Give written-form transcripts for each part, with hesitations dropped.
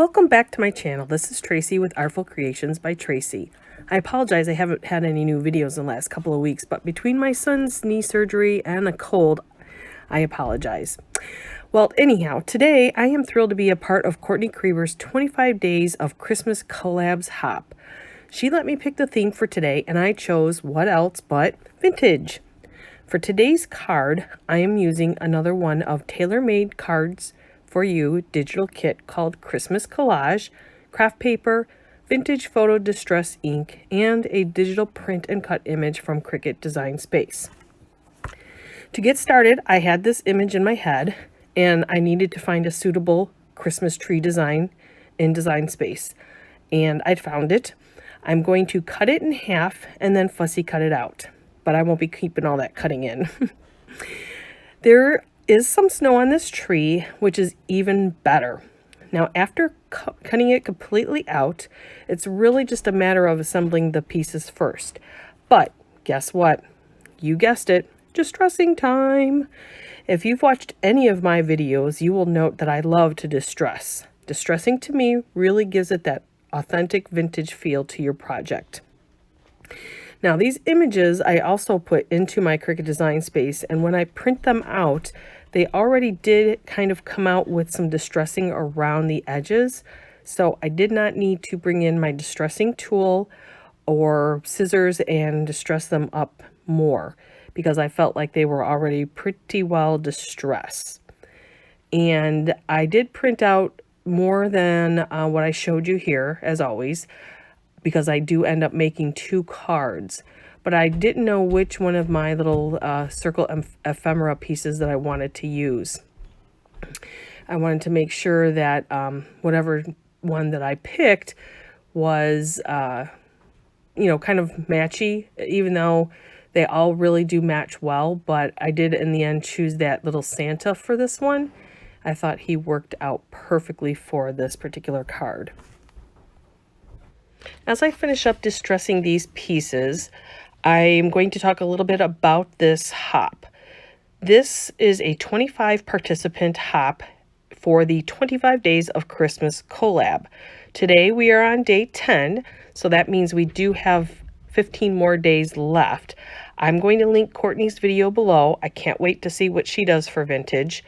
Welcome back to my channel. This is Tracy with Artful Creations by Tracy. I apologize I haven't had any new videos in the last couple of weeks, but between my son's knee surgery and a cold, I apologize. Well, anyhow, today I am thrilled to be a part of Courtney Krieber's 25 Days of Christmas Collabs Hop. She let me pick the theme for today, and I chose what else but vintage. For today's card, I am using another one of tailor-made cards for you digital kit called Christmas Collage, craft paper, vintage photo distress ink, and a digital print and cut image from Cricut Design Space. To get started, I had this image in my head and I needed to find a suitable Christmas tree design in Design Space, and I found it. I'm going to cut it in half and then fussy cut it out, but I won't be keeping all that cutting in. There is some snow on this tree, which is even better. Now, after cutting it completely out, it's really just a matter of assembling the pieces first. But guess what? You guessed it, distressing time. If you've watched any of my videos, you will note that I love to distress. Distressing to me really gives it that authentic vintage feel to your project. Now, these images I also put into my Cricut Design Space, and when I print them out, they already did kind of come out with some distressing around the edges, so I did not need to bring in my distressing tool or scissors and distress them up more, because I felt like they were already pretty well distressed. And I did print out more than what I showed you here, as always, because I do end up making two cards, but I didn't know which one of my little circle ephemera pieces that I wanted to use. I wanted to make sure that whatever one that I picked was, kind of matchy, even though they all really do match well, but I did in the end choose that little Santa for this one. I thought he worked out perfectly for this particular card. As I finish up distressing these pieces, I'm going to talk a little bit about this hop. This is a 25 participant hop for the 25 Days of Christmas collab. Today we are on day 10, so that means we do have 15 more days left. I'm going to link Courtney's video below. I can't wait to see what she does for vintage,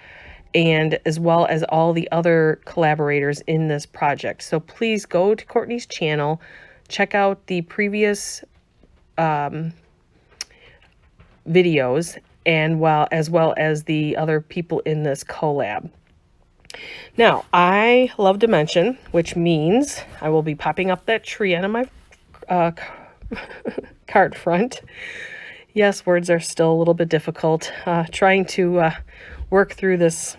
and as well as all the other collaborators in this project. So please go to Courtney's channel, check out the previous videos, and as well as the other people in this collab. Now, I love dimension, which means I will be popping up that tree on my card front. Yes, words are still a little bit difficult. Trying to work through this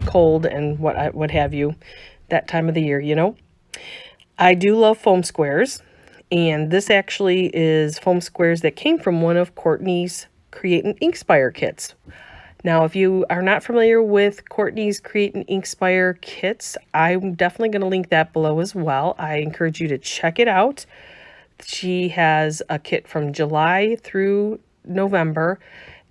cold and what have you, that time of the year, you know. I do love foam squares, and this actually is foam squares that came from one of Courtney's Create and Inkspire kits. Now, if you are not familiar with Courtney's Create and Inkspire kits, I'm definitely going to link that below as well. I encourage you to check it out. She has a kit from July through November,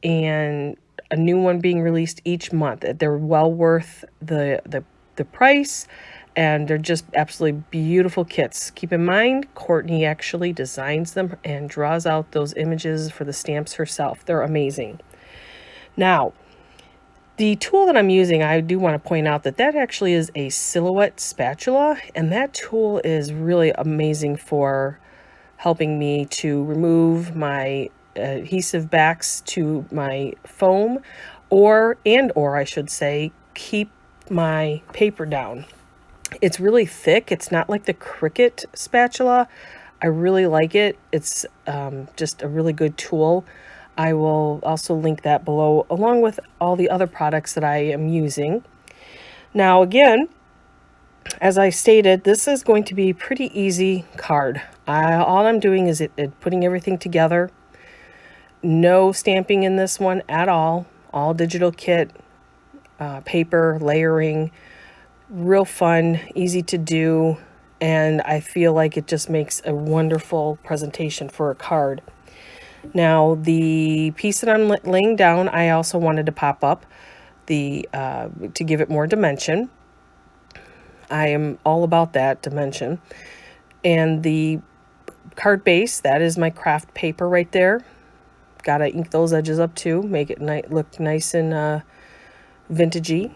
and a new one being released each month. They're well worth the price, and they're just absolutely beautiful kits. Keep in mind, Courtney actually designs them and draws out those images for the stamps herself. They're amazing. Now, the tool that I'm using, I do want to point out that actually is a silhouette spatula, and that tool is really amazing for helping me to remove my adhesive backs to my foam, or I should say, keep my paper down. It's really thick. It's not like the Cricut spatula. I really like it. It's just a really good tool. I will also link that below, along with all the other products that I am using. Now, again, as I stated, this is going to be a pretty easy card. All I'm doing is putting everything together. No stamping in this one at all. All digital kit, paper, layering. Real fun, easy to do, and I feel like it just makes a wonderful presentation for a card. Now, the piece that I'm laying down, I also wanted to pop up to give it more dimension. I am all about that dimension. And the card base, that is my craft paper right there. Gotta ink those edges up too, make it look nice and vintagey.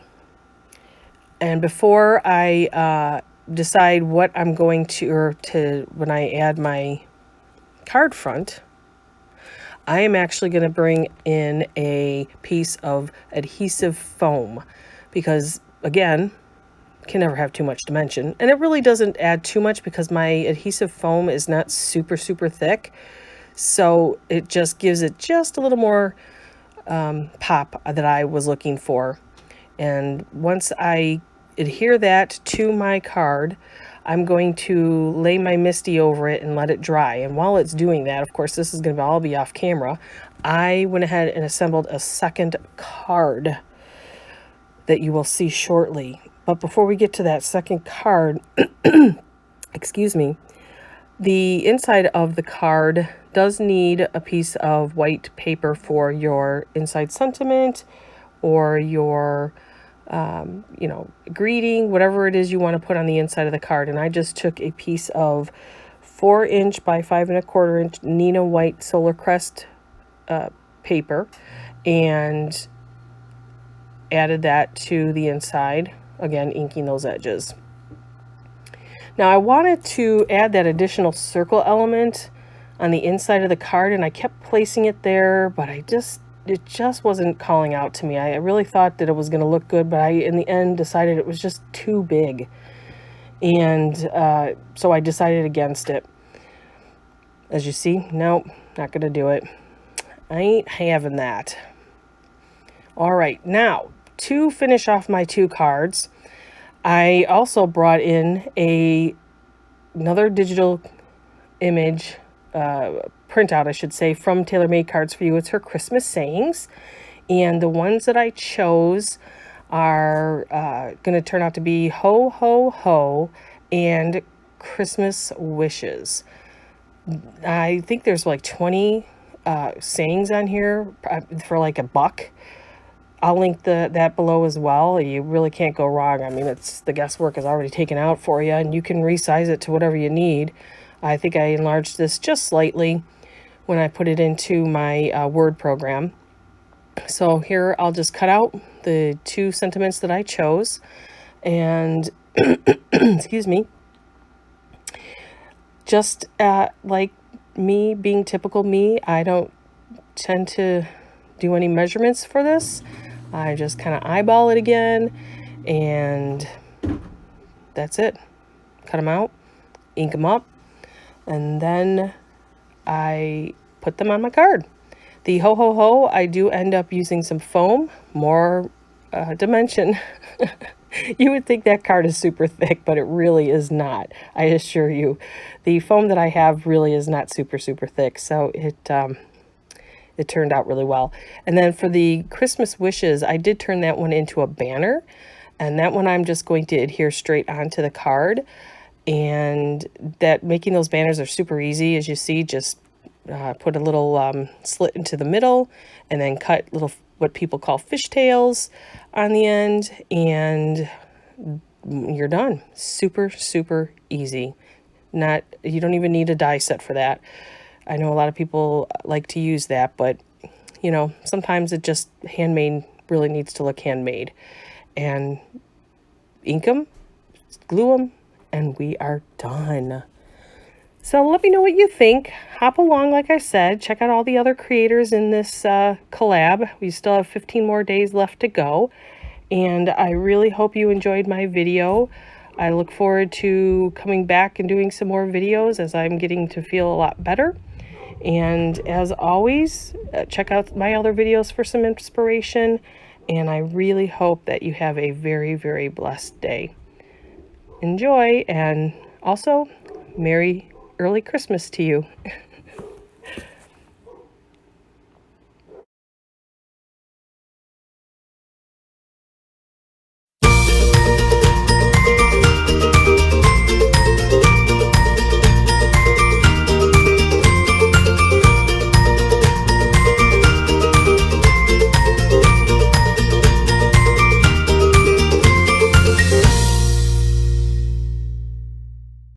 And before I decide what I'm going to when I add my card front, I am actually going to bring in a piece of adhesive foam because, again, can never have too much dimension. And it really doesn't add too much because my adhesive foam is not super, super thick. So it just gives it just a little more pop that I was looking for. And once I adhere that to my card, I'm going to lay my MISTI over it and let it dry. And while it's doing that, of course, this is going to all be off camera, I went ahead and assembled a second card that you will see shortly. But before we get to that second card, excuse me, the inside of the card does need a piece of white paper for your inside sentiment or your greeting, whatever it is you want to put on the inside of the card. And I just took a piece of 4" by 5 1/4" Nina White Solar Crest paper and added that to the inside, again inking those edges. Now I wanted to add that additional circle element on the inside of the card, and I kept placing it there, but it just wasn't calling out to me. I really thought that it was going to look good, but I, in the end, decided it was just too big. And so I decided against it. As you see, nope, not going to do it. I ain't having that. All right, now, to finish off my 2 cards, I also brought in another digital image printout, I should say, from Tailor Made Cards for You. It's her Christmas sayings, and the ones that I chose are going to turn out to be ho ho ho and Christmas wishes. I think there's like 20 sayings on here for like $1. I'll link that below as well. You really can't go wrong. I mean, the guesswork is already taken out for you, and you can resize it to whatever you need. I think I enlarged this just slightly when I put it into my Word program. So here I'll just cut out the 2 sentiments that I chose, and excuse me, just like me being typical me, I don't tend to do any measurements for this. I just kind of eyeball it again, and that's it. Cut them out, ink them up, and then I put them on my card. The ho ho ho, I do end up using some foam, more dimension. You would think that card is super thick, but it really is not. I assure you, the foam that I have really is not super, super thick. So it turned out really well. And then for the Christmas wishes, I did turn that one into a banner, and that one I'm just going to adhere straight onto the card. And that making those banners are super easy. As you see, just put a little slit into the middle and then cut little what people call fishtails on the end, and you're done. Super, super easy. You don't even need a die set for that. I know a lot of people like to use that, but you know, sometimes it just handmade really needs to look handmade. And ink them, glue them, and we are done. So let me know what you think. Hop along, like I said. Check out all the other creators in this collab. We still have 15 more days left to go. And I really hope you enjoyed my video. I look forward to coming back and doing some more videos as I'm getting to feel a lot better. And as always, check out my other videos for some inspiration. And I really hope that you have a very, very blessed day. Enjoy, and also Merry early Christmas to you.